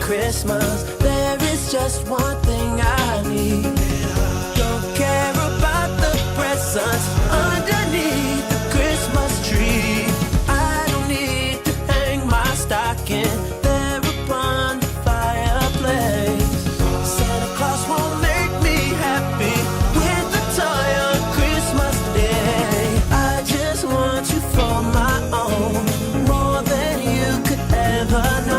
Christmas. There is just one thing I need. Don't care about the presents underneath the Christmas tree. I don't need to hang my stocking there upon the fireplace. Santa Claus won't make me happy with a toy on Christmas Day. I just want you for my own, more than you could ever know.